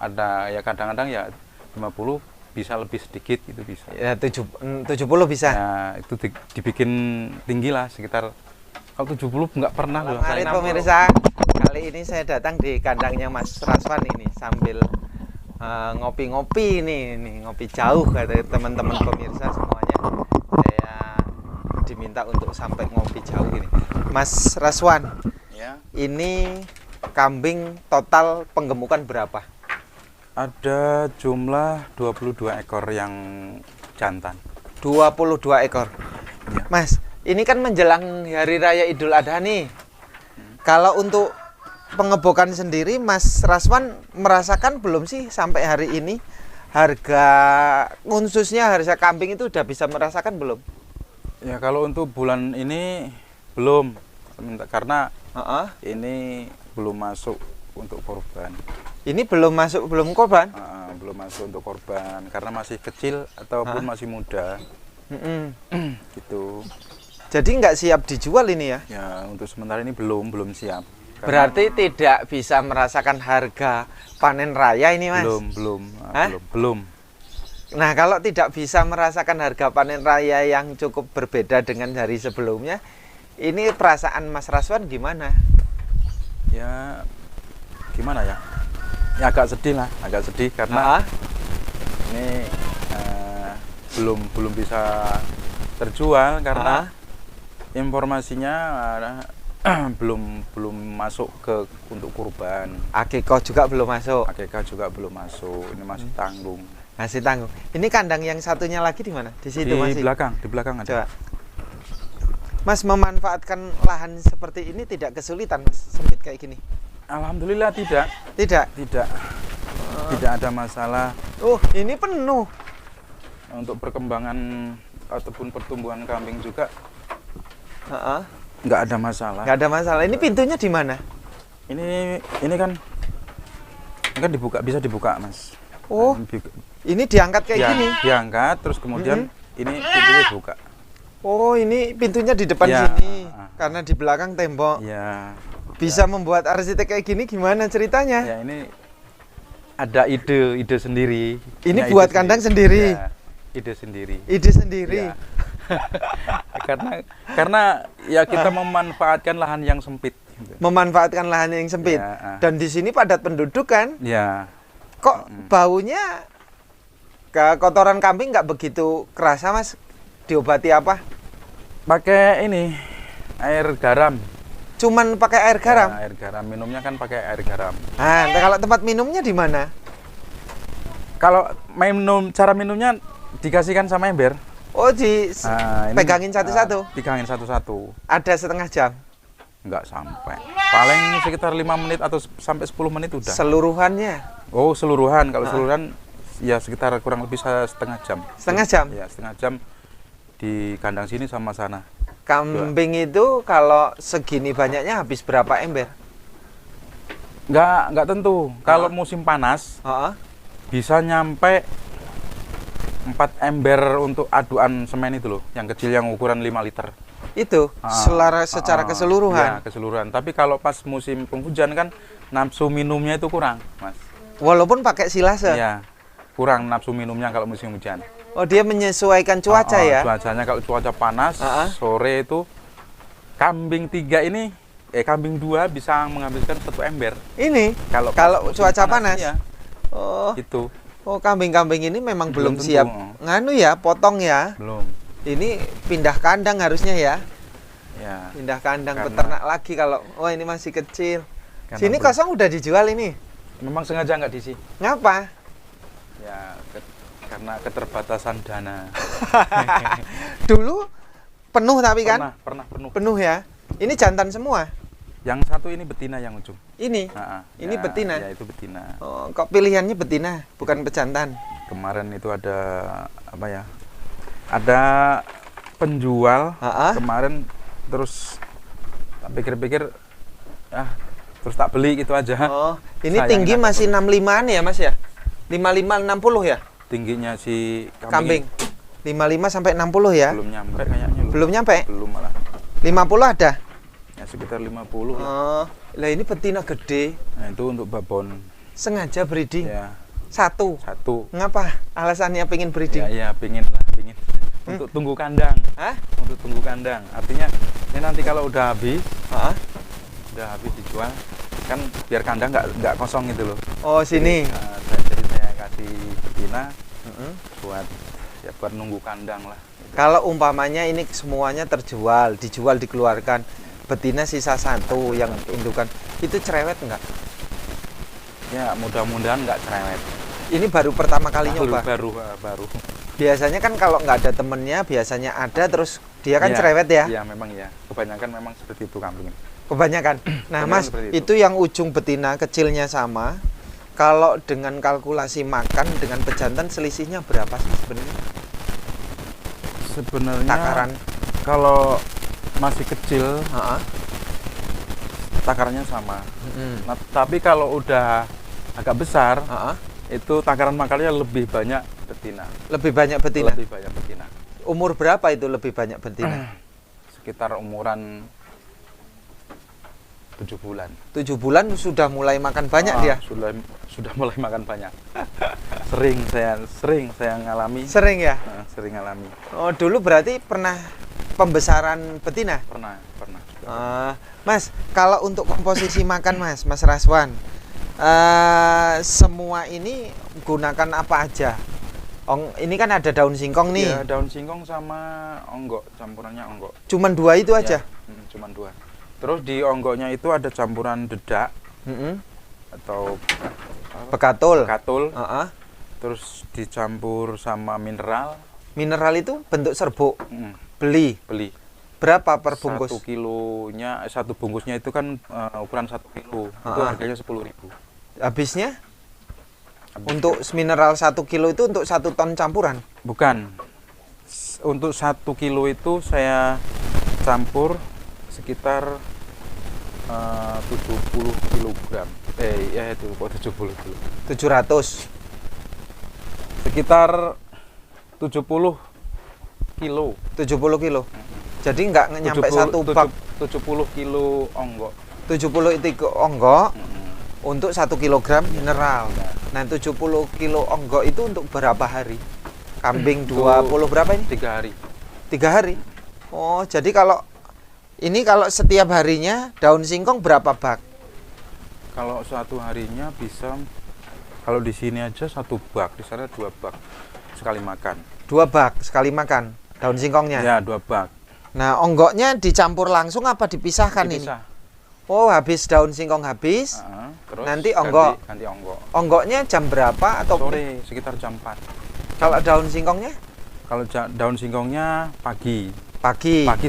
ada ya kadang-kadang ya 50 bisa lebih sedikit gitu bisa. Ya 70 bisa. Ya itu dibikin tinggi lah sekitar kalau 70 nggak pernah loh. Mari pemirsa, kali ini saya datang di kandangnya Mas Raswan ini sambil ngopi-ngopi nih, ngopi jauh kata teman-teman pemirsa semuanya. Saya diminta untuk sampai ngopi jauh ini. Mas Raswan, Ya. ini kambing total penggemukan berapa? Ada jumlah 22 ekor yang jantan. 22 ekor. Ya. Mas, ini kan menjelang Hari Raya Idul Adha nih. Kalau untuk pengebokan sendiri, Mas Raswan merasakan belum sih sampai hari ini? Harga khususnya harga kambing itu udah bisa merasakan belum? Ya kalau untuk bulan ini belum, karena ini belum masuk untuk korban. Ini belum masuk, belum korban? Belum masuk untuk korban karena masih kecil ataupun masih muda. Gitu. Jadi nggak siap dijual ini ya? Ya untuk sementara ini belum siap. Berarti tidak bisa merasakan harga panen raya ini, Mas? Belum. Nah, kalau tidak bisa merasakan harga panen raya yang cukup berbeda dengan hari sebelumnya, ini perasaan Mas Raswan gimana? Ya gimana ya? Ya agak sedih karena ini belum bisa terjual karena informasinya belum masuk untuk kurban. Akikah juga belum masuk. Ini masih tanggung. Masih tanggung. Ini kandang yang satunya lagi di mana? Di situ Di masih. belakang ada. Coba. Mas memanfaatkan lahan seperti ini tidak kesulitan, Mas, sempit kayak gini? Alhamdulillah tidak. Tidak. Tidak ada masalah. Oh, ini penuh. Untuk perkembangan ataupun pertumbuhan kambing juga nggak ada masalah. Nggak ada masalah. Ini pintunya di mana? Ini kan bisa dibuka, Mas. Oh, ini diangkat kayak gini? Diangkat, terus kemudian ini pintunya dibuka. Oh, ini pintunya di depan sini, karena di belakang tembok. Ya. Bisa membuat arsitek kayak gini gimana ceritanya? Ya ini ada ide sendiri. Ini buat kandang sendiri. Ya, ide sendiri. Ya. karena ya kita memanfaatkan lahan yang sempit. Memanfaatkan lahan yang sempit. Ya, Dan di sini padat penduduk kan? Ya. Kok baunya kotoran kambing nggak begitu kerasa, Mas? Diobati apa? Pakai ini air garam. Cuman pakai air garam? Ya, air garam. Minumnya kan pakai air garam. Nah, kalau tempat minumnya di mana? Kalau cara minumnya dikasihkan sama ember. Oh, pegangin satu-satu? Pegangin satu-satu. Ada setengah jam? Enggak sampai. Paling sekitar 5 menit atau sampai 10 menit udah. Seluruhannya? Oh, seluruhan. Kalau seluruhan ya sekitar kurang lebih setengah jam. Setengah jam? Ya, setengah jam di kandang sini sama sana. Kambing itu kalau segini banyaknya habis berapa ember? Enggak tentu. Kalau musim panas bisa nyampe 4 ember untuk aduan semen itu loh, yang kecil yang ukuran 5 liter. Itu secara keseluruhan? Ya, keseluruhan. Tapi kalau pas musim penghujan kan nafsu minumnya itu kurang, Mas. Walaupun pakai silase? Ya, kurang nafsu minumnya kalau musim hujan. Oh, dia menyesuaikan cuaca ya? Cuacanya kalau cuaca panas, sore itu kambing 2 bisa menghabiskan 1 ember. Ini? Kalau cuaca panas? Ya. Oh. Itu. Oh, kambing-kambing ini memang belum siap nganu ya, potong ya? Belum. Ini pindah kandang harusnya ya? Ya. Pindah kandang peternak lagi kalau, ini masih kecil. Sini kosong udah dijual ini? Memang sengaja nggak diisi. Ngapa? Ya, karena keterbatasan dana. Dulu penuh tapi kan? Pernah penuh. Penuh ya? Ini jantan semua? Yang satu ini betina yang ujung. Ini? Ini betina? Ya, itu betina. Oh, kok pilihannya betina, bukan pejantan? Kemarin itu ada apa ya? Ada penjual kemarin, terus tak pikir-pikir, terus tak beli gitu aja. Oh, ini tinggi masih 65-an ya, Mas ya? 55 60 ya? Tingginya si kambing. 55 sampai 60 ya? Belum nyampe kayaknya. Belum nyampe? Belum malah. 50 ada? Ya sekitar 50. Oh, lah ini betina gede. Nah, itu untuk babon. Sengaja breeding. Ya, Satu. satu. Ngapa? Alasannya pengen breeding? Ya, pingin lah, pingin. Untuk tunggu kandang. Hah? Untuk tunggu kandang. Artinya ini nanti kalau udah habis, Hah? udah habis dijual, kan biar kandang nggak kosong gitu loh. Oh, sini. Jadi saya kasih betina buat nunggu kandang lah. Kalau umpamanya ini semuanya terjual, dijual, dikeluarkan, betina sisa satu yang indukan, itu cerewet nggak? Ya, mudah-mudahan nggak cerewet. Ini baru pertama kali nyoba. Baru. Biasanya kan kalau nggak ada temennya, biasanya ada terus dia kan Iya, cerewet ya. Iya, memang ya. Kebanyakan memang seperti itu kambing. Kebanyakan. Nah, Kebanyakan Mas, seperti itu yang ujung betina kecilnya sama. Kalau dengan kalkulasi makan dengan pejantan selisihnya berapa sih sebenarnya? Sebenarnya Takaran. kalau masih kecil, Heeh. takarannya sama. Nah, tapi kalau udah agak besar, Heeh. itu takaran makannya lebih banyak betina. Lebih banyak betina. Lebih banyak betina. Umur berapa itu lebih banyak betina? Sekitar umuran 7 bulan. 7 bulan sudah mulai makan banyak dia. Sudah mulai makan banyak. sering saya ngalami. Sering ya? Sering ngalami. Oh, dulu berarti pernah pembesaran betina? Pernah. Mas, kalau untuk komposisi makan Mas Raswan, semua ini gunakan apa aja? Ini kan ada daun singkong nih. Ya, daun singkong sama onggok, campurannya onggok. Cuman 2 itu aja? Ya, cuman 2. Terus di onggoknya itu ada campuran dedak atau Bekatul. Terus dicampur sama mineral. Mineral itu bentuk serbuk. Beli. Berapa per bungkus? 1 bungkusnya itu kan ukuran 1 kilo. Itu harganya 10.000. Habisnya? Untuk mineral 1 kilo itu untuk 1 ton campuran? Bukan. Untuk 1 kilo itu saya campur sekitar 70 kilogram. Itu kok 70 kilo. 700. Sekitar 70 kilo. 70 kilo. Jadi nggak nyampe 1 bak. 70 kilo onggok. 70 itu onggok untuk 1 kilogram mineral. Nah, 70 kilo onggok itu untuk berapa hari? Kambing 20 berapa ini? 3 hari. 3 hari? Oh, jadi kalau setiap harinya daun singkong berapa bak? Kalau 1 harinya bisa, kalau di sini aja 1 bak, di sana 2 bak sekali makan. 2 bak sekali makan daun singkongnya? Ya, 2 bak. Nah, onggoknya dicampur langsung apa dipisahkan Dipisah. ini? Oh, habis daun singkong habis, terus nanti onggok. Ganti onggok. Onggoknya jam berapa atau sore, sekitar jam 4. Kalau daun singkongnya? Kalau daun singkongnya pagi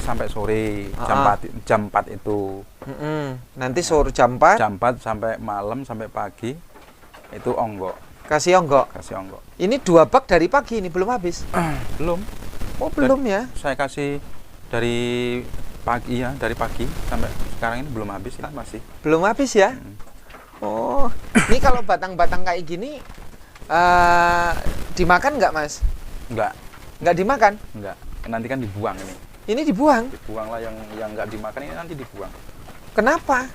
sampai sore, jam 4 itu. Nanti sore jam 4? Jam 4 sampai malam, sampai pagi, itu onggok. Kasih onggok? Kasih onggok. Ini 2 bak dari pagi, ini belum habis? Belum. Oh, belum ya? Saya kasih dari pagi sampai sekarang ini belum habis, ini masih. Belum habis ya? Oh, ini kalau batang-batang kayak gini, dimakan nggak, Mas? Enggak. Nggak dimakan? Enggak. Nanti kan dibuang ini. Ini dibuang? Dibuang lah, yang nggak dimakan ini nanti dibuang. Kenapa?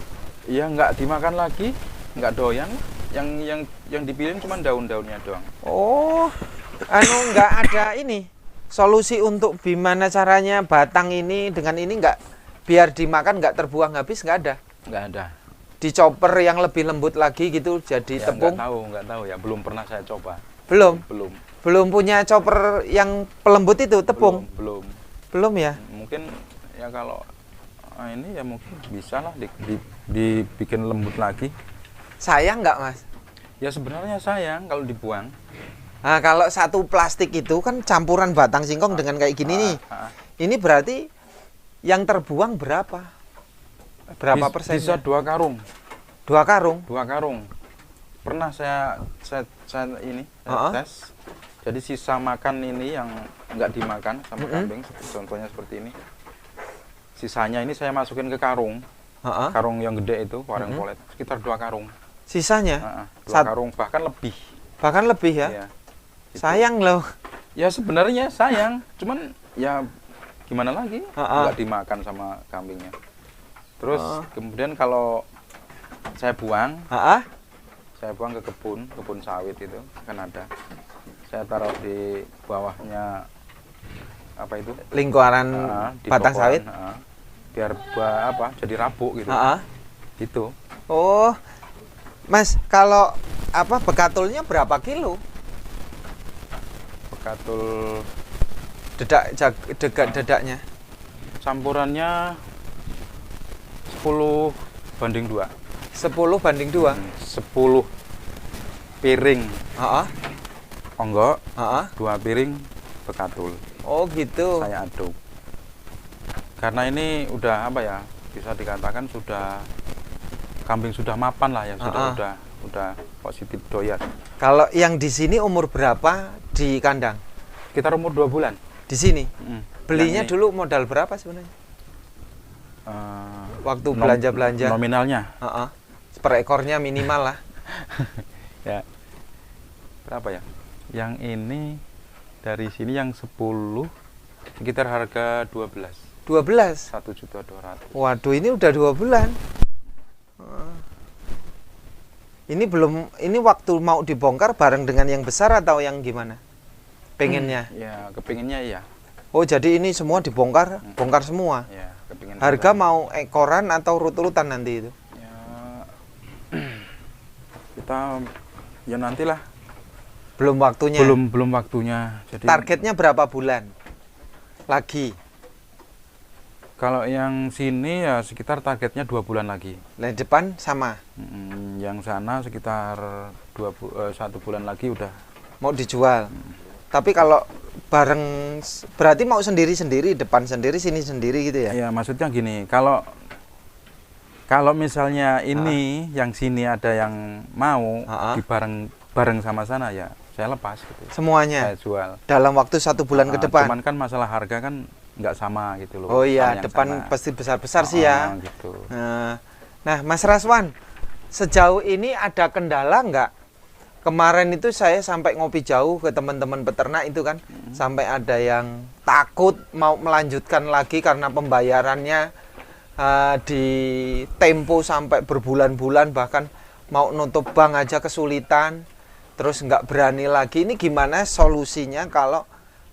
Ya nggak dimakan lagi, nggak doyan. Yang dipilih cuma daun-daunnya doang. Oh, nggak ada ini solusi untuk gimana caranya batang ini dengan ini nggak biar dimakan nggak terbuang habis, nggak ada? Nggak ada. Dicoper yang lebih lembut lagi gitu jadi Ya, tepung? Nggak tahu ya, belum pernah saya coba. Belum? Belum Punya chopper yang pelembut itu, tepung? Belum ya? Mungkin ya kalau ini ya mungkin bisa lah dibikin lembut lagi. Sayang nggak, Mas? Ya sebenarnya sayang kalau dibuang. Nah, kalau 1 plastik itu kan campuran batang singkong dengan kayak gini nih. Ini berarti yang terbuang berapa? Berapa persen? Bisa 2 karung. 2 karung? 2 karung. Pernah saya tes. Jadi sisa makan ini yang nggak dimakan sama kambing, contohnya seperti ini. Sisanya ini saya masukin ke karung. Karung yang gede itu, warung polet, sekitar 2 karung. Sisanya? 2 karung, bahkan lebih. Bahkan lebih ya? Iya, gitu. Sayang loh. Ya sebenarnya sayang, cuman ya gimana lagi, nggak dimakan sama kambingnya. Terus kemudian kalau saya buang, saya buang ke kebun sawit itu kan ada. Saya taruh di bawahnya apa itu? Lingkaran batang sawit. Biar jadi rabuk gitu. Gitu. Oh, Mas, kalau bekatulnya berapa kilo? Bekatul dedaknya. Campurannya 10:2. 10:2. 10 piring. Onggok. 2 piring bekatul. Oh, gitu. Saya aduk. Karena ini udah bisa dikatakan sudah kambing sudah mapan lah ya, udah positif doyan. Kalau yang di sini umur berapa di kandang? Sekitar umur 2 bulan. Di sini? Belinya dulu modal berapa sebenarnya? Waktu belanja-belanja? Nominalnya? Per ekornya minimal lah. Ya. Berapa ya? Yang ini dari sini yang 10 sekitar harga 12. 12? 1.200.000. Waduh, ini udah 2 bulan. Ini waktu mau dibongkar bareng dengan yang besar atau yang gimana? Pengennya? Ya, kepinginnya iya. Oh, jadi ini semua dibongkar, bongkar semua? Ya, kepingin. Harga mau ekoran atau urut-urutan nanti itu? Ya, kita ya nantilah. Belum waktunya? Belum waktunya. Jadi targetnya berapa bulan? Lagi? Kalau yang sini ya sekitar targetnya 2 bulan lagi. Yang depan sama? Yang sana sekitar 1 bulan lagi udah mau dijual. Tapi kalau bareng berarti mau sendiri-sendiri, depan sendiri, sini sendiri gitu ya? Ya, maksudnya gini, kalau misalnya ini yang sini ada yang mau bareng sama sana ya saya lepas gitu. Semuanya? Saya jual. Dalam waktu 1 bulan ke depan? Cuman kan masalah harga kan nggak sama gitu loh. Oh iya, depan sana pasti besar-besar sih ya. Gitu. Nah, Mas Raswan, sejauh ini ada kendala nggak? Kemarin itu saya sampai ngopi jauh ke teman-teman peternak itu kan, sampai ada yang takut mau melanjutkan lagi karena pembayarannya di tempo sampai berbulan-bulan, bahkan mau nutup bank aja kesulitan, terus nggak berani lagi. Ini gimana solusinya kalau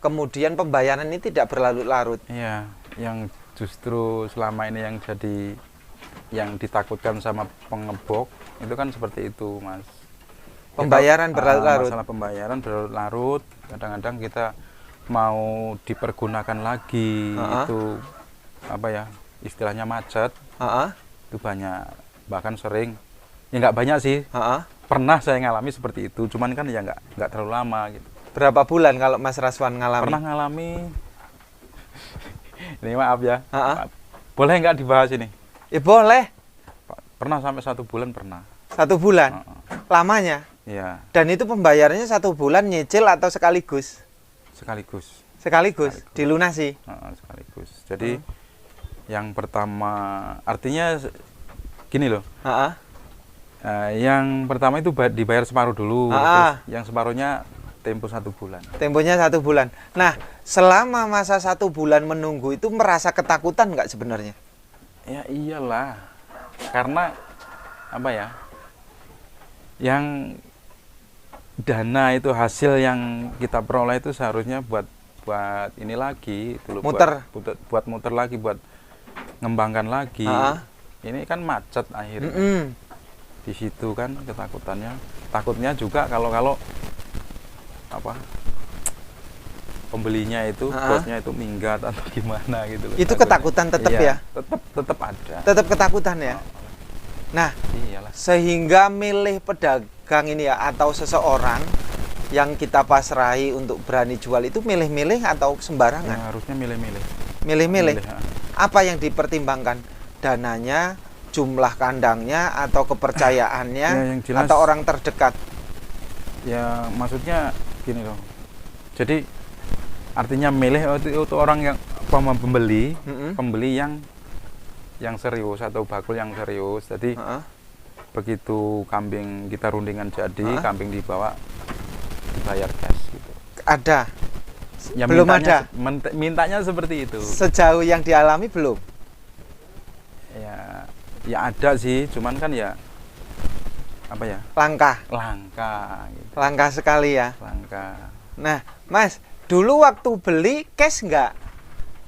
kemudian pembayaran ini tidak berlarut-larut? Iya, yang justru selama ini yang ditakutkan sama pengebok itu kan seperti itu, Mas. Pembayaran berlarut-larut. Masalah pembayaran berlarut-larut, kadang-kadang kita mau dipergunakan lagi itu istilahnya macet. Itu banyak, bahkan sering. Ya nggak banyak sih. Pernah saya ngalami seperti itu, cuman kan ya nggak terlalu lama gitu. Berapa bulan kalau Mas Raswan ngalami? Pernah ngalami. Ini maaf ya. Boleh nggak dibahas ini? Ya boleh. Pernah sampai 1 bulan pernah. 1 bulan? Lamanya? Iya. Dan itu pembayarannya 1 bulan nyicil atau sekaligus? Sekaligus? Dilunasi? Sekaligus. Jadi yang pertama artinya gini loh. Yang pertama itu dibayar separuh dulu. Terus yang separuhnya tempo 1 bulan. Temponya 1 bulan. Nah, selama masa 1 bulan menunggu itu merasa ketakutan nggak sebenarnya? Ya iyalah. Karena yang dana itu hasil yang kita peroleh itu seharusnya buat ini lagi dulu, buat muter lagi, buat ngembangkan lagi. Ini kan macet akhirnya. Di situ kan ketakutannya. Takutnya juga kalau pembelinya itu bosnya itu minggat atau gimana gitu loh. Itu ketakutan tetap ya? Tetap ada. Tetap ketakutan ya? Nah, iyalah. Sehingga milih pedagang ini ya, atau seseorang yang kita pasrahi untuk berani jual itu milih-milih atau sembarangan? Ya, harusnya milih-milih. Milih-milih? Apa yang dipertimbangkan? Dananya, jumlah kandangnya, atau kepercayaannya, ya, yang jelas, atau orang terdekat? Ya, maksudnya gini loh. Jadi, artinya milih itu orang yang pembeli yang serius atau bakul yang serius. Jadi begitu kambing kita rundingan jadi, kambing dibawa dibayar cash gitu. Ada? Ya, belum ada? Mintanya seperti itu. Sejauh yang dialami belum? Ya ada sih, cuman kan ya apa ya? Langka. Langka gitu. Langka sekali ya. Langka. Nah, Mas, dulu waktu beli cash nggak?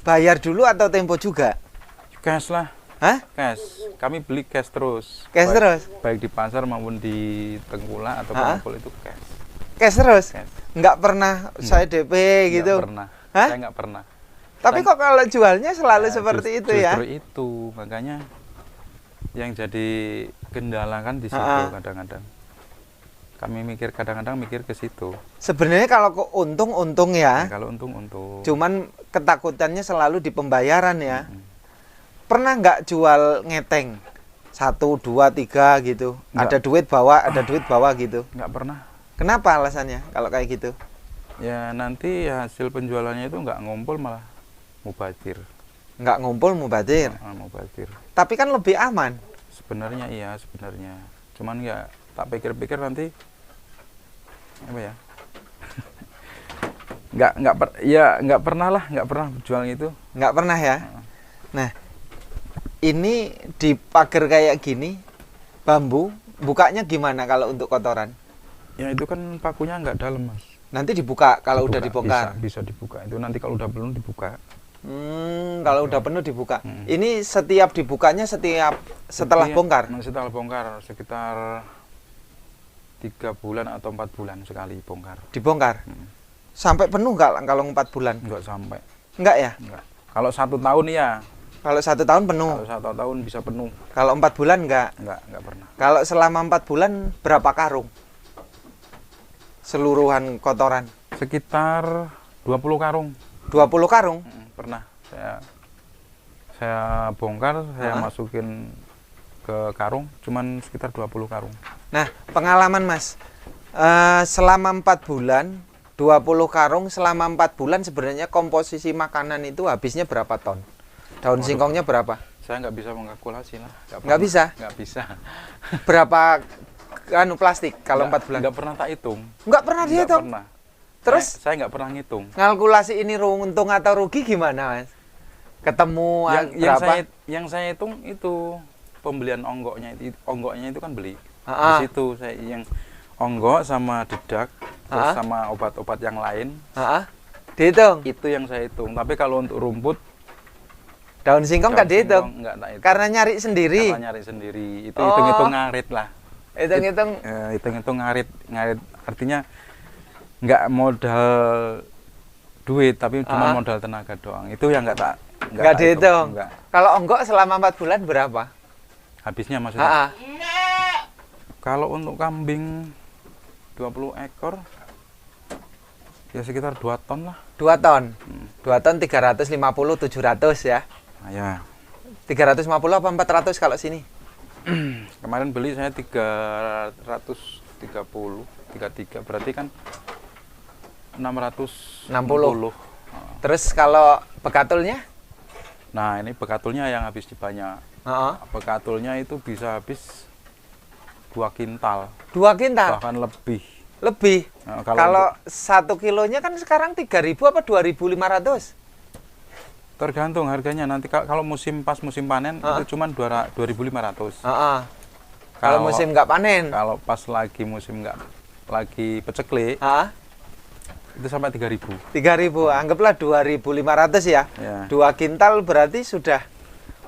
Bayar dulu atau tempo juga? Cash lah. Hah? Cash. Kami beli cash terus. Cash terus? Baik di pasar maupun di Tengkulak atau Pengepul itu cash. Cash terus? Cash. Nggak pernah saya DP gitu? Nggak pernah. Hah? Saya nggak pernah. Tapi kok kalau jualnya selalu seperti itu ya? Justru itu, makanya yang jadi kendala kan di situ kadang-kadang. Kami mikir kadang-kadang mikir ke situ. Sebenarnya kalau kok untung ya. Kalau untung. Cuman ketakutannya selalu di pembayaran ya. Pernah nggak jual ngeteng 1, 2, 3 gitu? Enggak. Ada duit bawa gitu? Nggak pernah. Kenapa alasannya kalau kayak gitu? Ya nanti hasil penjualannya itu nggak ngumpul malah mubazir. Nggak ngumpul mubazir. Mubazir. Tapi kan lebih aman. Sebenarnya iya, sebenarnya. Cuman ya tak pikir-pikir nanti apa ya? nggak pernah jual itu. Nggak pernah ya. Nah, ini di pagar kayak gini, bambu, bukanya gimana kalau untuk kotoran? Ya itu kan pakunya nggak dalam, Mas. Nanti dibuka kalau udah dibongkar. Bisa dibuka. Itu nanti kalau udah penuh dibuka. Kalau udah penuh dibuka. Ini setiap dibukanya setelah bongkar. Setelah bongkar sekitar 3 bulan atau 4 bulan sekali bongkar. Dibongkar. Sampai penuh nggak kalau 4 bulan? Nggak sampai. Nggak ya? Nggak. Kalau 1 tahun ya. Kalau 1 tahun penuh. Kalau 1 tahun bisa penuh. Kalau 4 bulan nggak? Nggak pernah. Kalau selama 4 bulan berapa karung? Seluruhan kotoran? Sekitar 20 karung. 20 karung? Pernah. Saya bongkar, saya masukin ke karung, cuman sekitar 20 karung. Nah, pengalaman Mas, selama 4 bulan, 20 karung selama 4 bulan sebenarnya komposisi makanan itu habisnya berapa ton? Daun singkongnya berapa? Saya nggak bisa mengkalkulasi lah. Nggak bisa? Nggak bisa. Berapa plastik kalau 4 bulan? Nggak pernah tak hitung. Nggak pernah dihitung? Nggak pernah. Terus? Saya nggak pernah ngitung. Ngalkulasi ini untung atau rugi gimana, Mas? Ketemu berapa? Yang saya hitung itu pembelian onggoknya itu kan beli. Di situ saya yang onggok sama dedak terus sama obat-obat yang lain. Dihitung. Itu yang saya hitung. Tapi kalau untuk rumput daun singkong nggak dihitung. Nggak hitung. Karena nyari sendiri. Karena nyari sendiri. Itu hitung-hitung ngarit lah. Hitung-hitung ngarit artinya nggak modal duit tapi cuma modal tenaga doang. Itu yang nggak dihitung. Kalau onggok selama 4 bulan berapa? Habisnya maksudnya? Kalau untuk kambing 20 ekor ya sekitar 2 ton lah. 2 ton. 2 ton 350 700 ya. Nah, ya. 350 apa 400 kalau sini? Kemarin beli saya 333 berarti kan 660. Terus kalau bekatulnya? Nah, ini bekatulnya yang habis banyak. Bekatulnya itu bisa habis 2 kintal. 2 kintal? Bahkan lebih. Lebih? Nah, kalau 1 kilonya kan sekarang 3.000 apa 2.500? Tergantung harganya. Nanti kalau musim panen itu cuma 2.500. Kalau musim nggak panen? Kalau pas lagi musim nggak lagi peceklik, itu sampai 3.000. 3.000, anggaplah 2.500 ya. 2 kintal berarti sudah,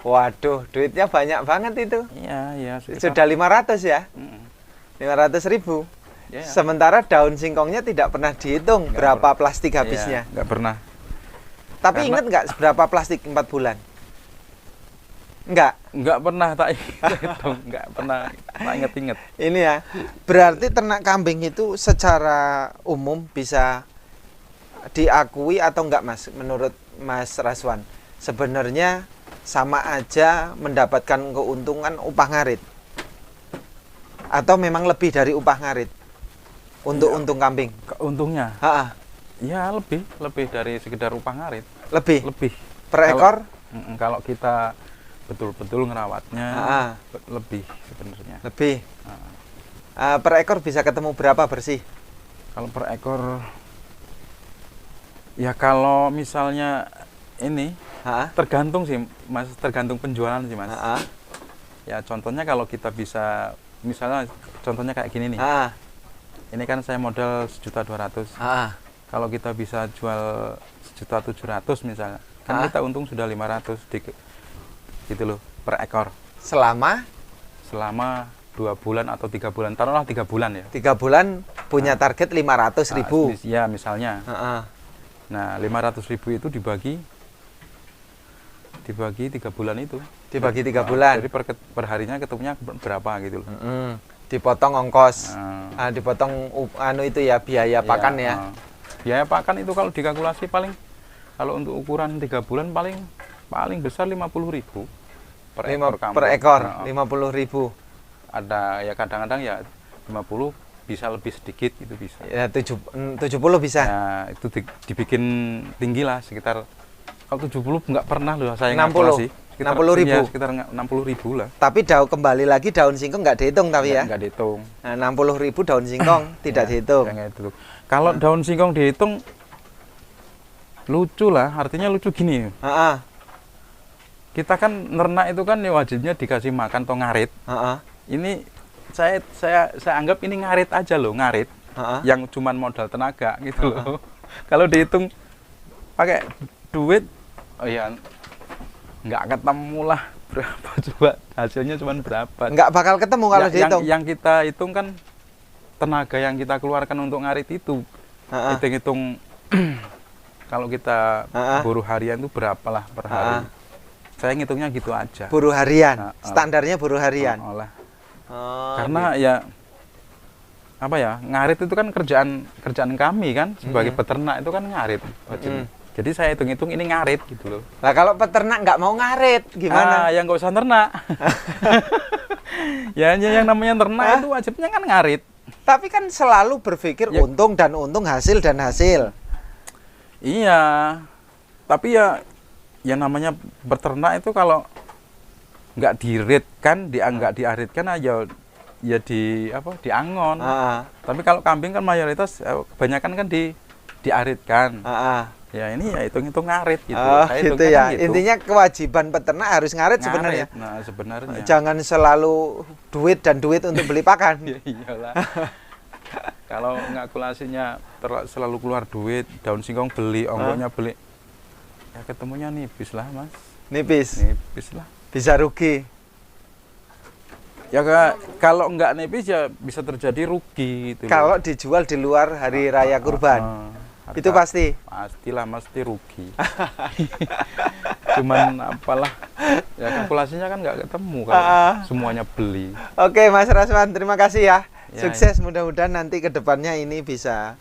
waduh, duitnya banyak banget itu. Iya. Sudah 500 ya. 500.000. Ya. Sementara daun singkongnya tidak pernah dihitung berapa plastik habisnya. Nggak pernah. Tapi ingat nggak berapa plastik 4 bulan? Nggak pernah tak hitung, nggak pernah tak inget-inget. Ini ya, berarti ternak kambing itu secara umum bisa diakui atau enggak, Mas? Menurut Mas Raswan, sebenarnya sama aja mendapatkan keuntungan upah ngarit? Atau memang lebih dari upah ngarit untuk untung kambing? Keuntungnya? Ya lebih dari sekedar upah ngarit. Lebih. Per ekor? Kalau kita betul-betul ngerawatnya lebih sebenarnya. Lebih. Per ekor bisa ketemu berapa bersih? Kalau per ekor, ya kalau misalnya ini tergantung sih, Mas, tergantung penjualan sih, Mas. Ya contohnya kalau kita bisa misalnya contohnya kayak gini nih. Ini kan saya modal 1.200.000. Kalau kita bisa jual 1.700.000 misalnya, kan kita untung sudah 500 gitu loh per ekor. Selama 2 bulan atau 3 bulan, taruhlah 3 bulan ya. 3 bulan punya target 500.000. Ya misalnya. Nah 500.000 itu dibagi 3 bulan itu. Dibagi 3 bulan. Jadi per harinya ketemunya berapa gitu loh. Dipotong ongkos, dipotong itu ya biaya pakan ya. Biaya pakan itu kalau dikalkulasi paling, kalau untuk ukuran 3 bulan paling besar 50.000 per ekor. Per ekor 50.000. Ada ya kadang-kadang ya 50, bisa lebih sedikit itu bisa. Ya 70 bisa. Nah, itu dibikin tinggi lah sekitar, kalau 70 nggak pernah loh saya 60. Kalkulasi. 60.000. Ya, sekitar 60.000 lah. Tapi kembali lagi daun singkong nggak dihitung tapi ya? Nggak dihitung. Nah, 60.000 daun singkong tidak dihitung. Kalau daun singkong dihitung lucu lah, artinya lucu gini. Kita kan nernak itu kan ya wajibnya dikasih makan atau ngarit. Ini saya anggap ini ngarit aja loh, ngarit. Yang cuman modal tenaga gitu loh. Kalau dihitung pakai duit, oh ya nggak ketemu lah berapa, coba hasilnya cuma berapa. Nggak bakal ketemu kalau dihitung. Yang kita hitung kan tenaga yang kita keluarkan untuk ngarit itu. Hitung-hitung kalau kita buruh harian itu berapalah per hari. Saya ngitungnya gitu aja. Buruh harian, standarnya buruh harian. Karena ya apa ya, ngarit itu kan kerjaan kami kan sebagai peternak, itu kan ngarit. Jadi saya hitung-hitung ini ngarit gitu loh. Nah kalau peternak nggak mau ngarit gimana? Yang nggak usah ternak. Ya yang namanya ternak itu wajibnya kan ngarit. Tapi kan selalu berpikir ya, untung dan untung, hasil dan hasil. Iya. Tapi ya namanya beternak itu kalau nggak diiritkan, nggak diaritkan aja ya diangon. Tapi kalau kambing kan mayoritas kebanyakan kan diaritkan. Ya ini ya hitung-hitung ngarit gitu. Gitu ya. Gitu. Intinya kewajiban peternak harus ngarit sebenarnya. Nah, sebenarnya. Jangan selalu duit dan duit untuk beli pakan. Ya iyalah. Kalau kalkulasinya selalu keluar duit, daun singkong beli, ongkosnya beli. Ya ketemunya nipis lah, Mas. Nipis lah. Bisa rugi. Ya kalau nggak nipis ya bisa terjadi rugi gitu. Kalau dijual di luar hari raya kurban. Itu pastilah mesti rugi. Cuman apalah ya, kalkulasinya kan nggak ketemu kalau semuanya beli. Oke Mas Raswan, terima kasih ya. Sukses ya. Mudah-mudahan nanti kedepannya ini bisa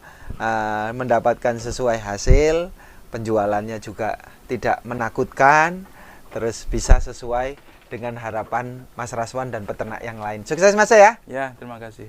mendapatkan sesuai hasil, penjualannya juga tidak menakutkan, terus bisa sesuai dengan harapan Mas Raswan dan peternak yang lain. Sukses Mas ya. Ya, terima kasih.